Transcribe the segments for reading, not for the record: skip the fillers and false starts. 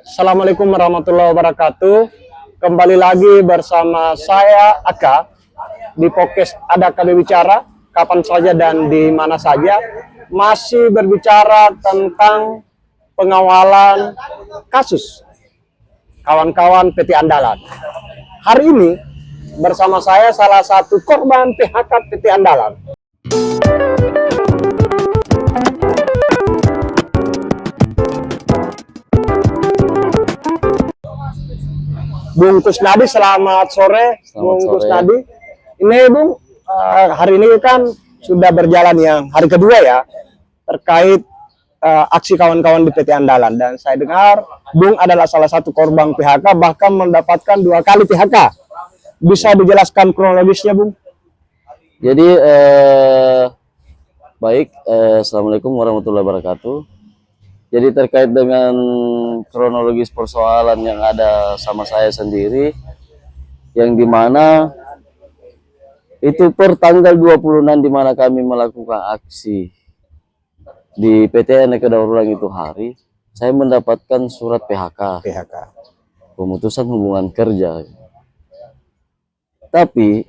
Assalamualaikum warahmatullahi wabarakatuh. Kembali lagi bersama saya Aka di podcast Ada Kami Bicara, kapan saja dan di mana saja. Masih berbicara tentang pengawalan kasus kawan-kawan PT Andalan. Hari ini bersama saya salah satu korban PHK PT Andalan. Bung Kusnadi, selamat sore. Bung Kusnadi. Ini Bung, hari ini kan sudah berjalan yang hari kedua ya, terkait aksi kawan-kawan di PT Andalan. Dan saya dengar Bung adalah salah satu korban PHK, bahkan mendapatkan 2 kali PHK. Bisa dijelaskan kronologisnya, Bung? Jadi, baik, Assalamualaikum warahmatullahi wabarakatuh. Jadi terkait dengan kronologis persoalan yang ada sama saya sendiri, yang dimana itu per tanggal 26 dimana kami melakukan aksi di PT Aneka Daur Ulang itu hari, saya mendapatkan surat PHK, pemutusan hubungan kerja. Tapi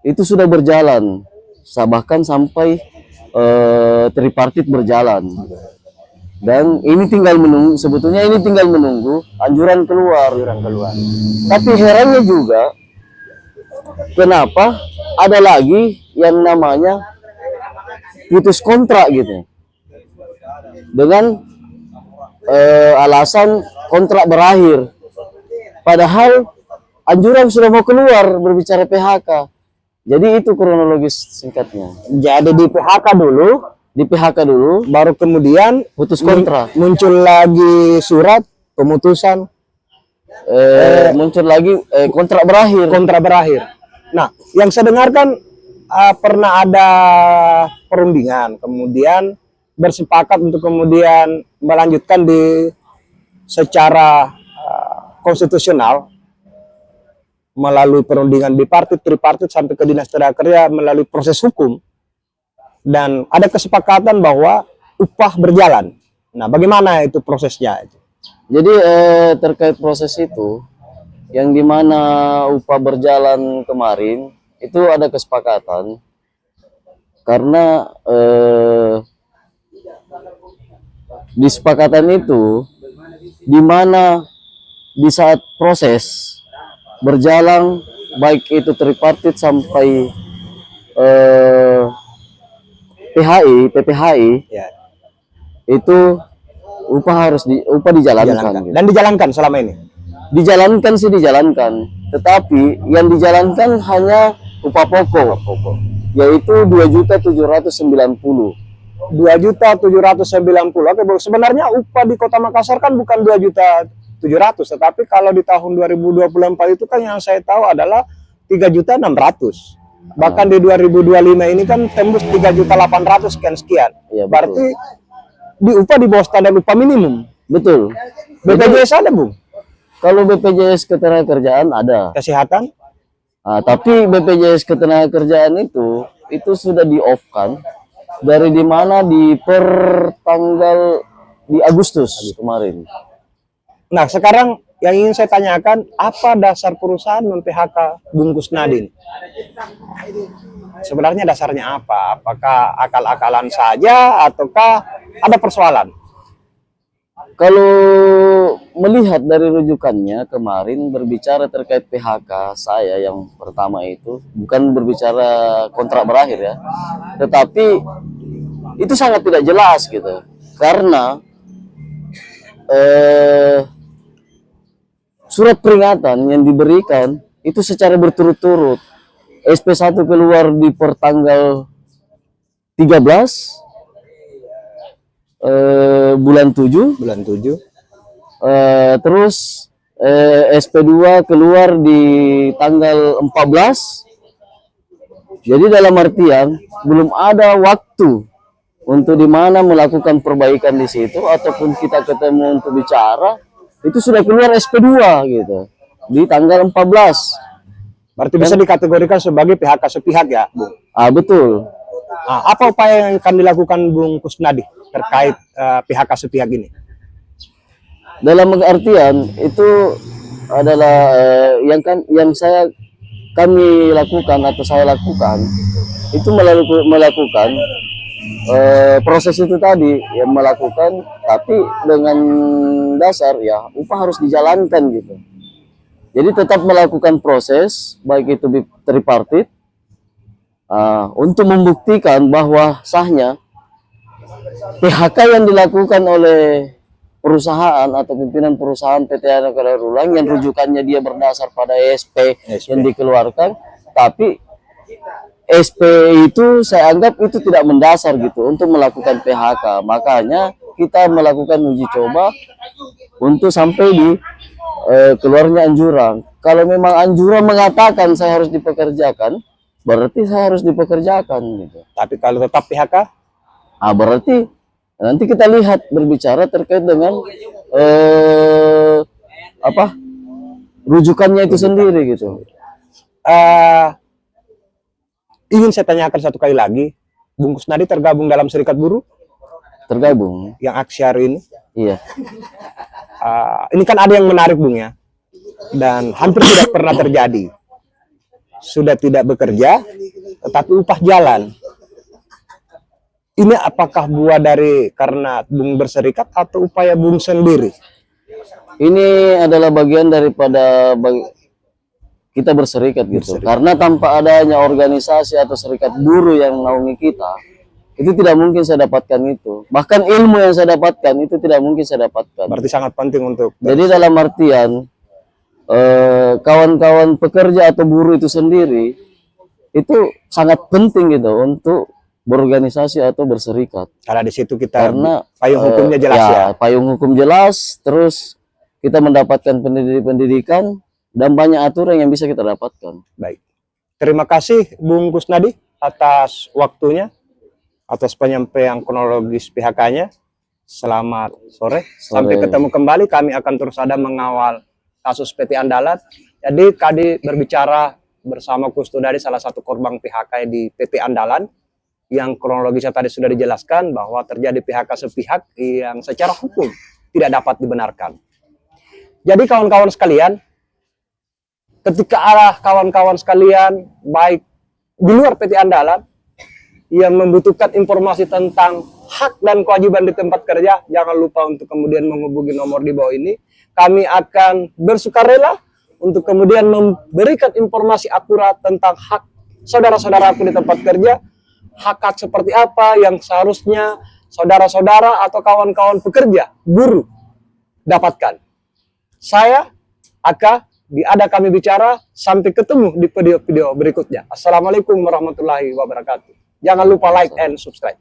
itu sudah berjalan, bahkan sampai tripartit berjalan. Dan ini tinggal menunggu, sebetulnya ini tinggal menunggu anjuran keluar. Tapi herannya juga, kenapa ada lagi yang namanya putus kontrak gitu, dengan alasan kontrak berakhir. Padahal anjuran sudah mau keluar berbicara PHK. Jadi itu kronologis singkatnya. Jadi di PHK dulu, baru kemudian Putus kontrak. muncul lagi surat pemutusan, muncul lagi kontrak berakhir. Nah, yang saya dengarkan pernah ada perundingan, kemudian bersepakat untuk kemudian melanjutkan secara konstitusional melalui perundingan bipartit, tripartit sampai ke Dinas Tenaga Kerja melalui proses hukum. Dan ada kesepakatan bahwa upah berjalan. Nah, bagaimana itu prosesnya? Jadi terkait proses itu, yang dimana upah berjalan kemarin, itu ada kesepakatan. Karena disepakatan itu, dimana di saat proses berjalan, baik itu tripartit sampai PPHI, Ya. itu upah dijalankan. Gitu. Dan dijalankan selama ini. Dijalankan, tetapi yang dijalankan hanya upah pokok, yaitu 2.790. 2.790. Oke, Bu. Sebenarnya upah di Kota Makassar kan bukan 2.700.000, tetapi kalau di tahun 2024 itu kan yang saya tahu adalah 3.600.000. Bahkan di 2025 ini kan tembus 3.800.000 sekian. Ya, berarti di upah di bawah standar upah minimum. Betul. BPJS ada, Bu? Kalau BPJS Ketenagakerjaan ada. Kesehatan? Tapi BPJS Ketenagakerjaan itu sudah di-off-kan dari dimana di Agustus kemarin. Nah, sekarang yang ingin saya tanyakan, apa dasar perusahaan men-PHK Bung Kusnadi? Sebenarnya dasarnya apa? Apakah akal-akalan saja ataukah ada persoalan? Kalau melihat dari rujukannya kemarin berbicara terkait PHK saya yang pertama itu bukan berbicara kontrak berakhir ya, tetapi itu sangat tidak jelas gitu. Karena surat peringatan yang diberikan itu secara berturut-turut. SP1 keluar di pertanggal 13 bulan 7. Terus SP2 keluar di tanggal 14. Jadi dalam artian belum ada waktu untuk dimana melakukan perbaikan di situ ataupun kita ketemu untuk bicara. Itu sudah keluar SP2 gitu di tanggal 14. Berarti bisa dikategorikan sebagai PHK sepihak ya, Bung? Betul. Apa upaya yang akan dilakukan Bung Kusnadi terkait PHK sepihak ini? dalam artian itu adalah kami lakukan atau saya lakukan itu melakukan proses itu tadi yang melakukan, tapi dengan dasar ya upah harus dijalankan gitu. Jadi tetap melakukan proses baik itu tripartit untuk membuktikan bahwa sahnya PHK yang dilakukan oleh perusahaan atau pimpinan perusahaan PT Anak Daur Ulang yang rujukannya dia berdasar pada ESP yang dikeluarkan, tapi SP itu saya anggap itu tidak mendasar gitu untuk melakukan PHK. Makanya kita melakukan uji coba untuk sampai di keluarnya anjuran. Kalau memang anjuran mengatakan saya harus dipekerjakan, berarti saya harus dipekerjakan gitu. Tapi kalau tetap PHK, Berarti nanti kita lihat berbicara terkait dengan rujukannya itu sendiri gitu. Ingin saya tanyakan satu kali lagi, Bung Kusnadi tergabung dalam serikat buruh Tergabung. yang aksi hari ini. Iya. Ini kan ada yang menarik, Bung, ya, dan hampir tidak pernah terjadi. Sudah tidak bekerja, tetapi upah jalan. Ini apakah buah dari karena Bung berserikat atau upaya Bung sendiri? Ini adalah bagian daripada kita berserikat gitu. Karena tanpa adanya organisasi atau serikat buruh yang menaungi kita, itu tidak mungkin saya dapatkan itu. Bahkan ilmu yang saya dapatkan itu tidak mungkin saya dapatkan. Berarti sangat penting untuk. Jadi dalam artian kawan-kawan pekerja atau buruh itu sendiri itu sangat penting gitu untuk berorganisasi atau berserikat. Karena di situ kita Karena payung hukumnya jelas ya. Payung hukum jelas, terus kita mendapatkan pendidikan dan banyak aturan yang bisa kita dapatkan. Baik. Terima kasih Bung Kusnadi atas waktunya, atas penyampaian kronologis PHK-nya. Selamat sore. Sampai ketemu kembali. Kami akan terus ada mengawal kasus PT Andalan. Jadi Kadi berbicara bersama Kustodadi, salah satu korban PHK di PT Andalan, yang kronologisnya tadi sudah dijelaskan bahwa terjadi PHK sepihak yang secara hukum tidak dapat dibenarkan. Jadi kawan-kawan sekalian, ketika arah kawan-kawan sekalian baik di luar PT Andalan yang membutuhkan informasi tentang hak dan kewajiban di tempat kerja, jangan lupa untuk kemudian menghubungi nomor di bawah ini. Kami akan bersukarela untuk kemudian memberikan informasi akurat tentang hak saudara-saudaraku di tempat kerja, hak-hak seperti apa yang seharusnya saudara-saudara atau kawan-kawan pekerja, buruh dapatkan. Saya, Aka, di Ada Kami Bicara, sampai ketemu di video-video berikutnya. Assalamualaikum warahmatullahi wabarakatuh. Jangan lupa like and subscribe.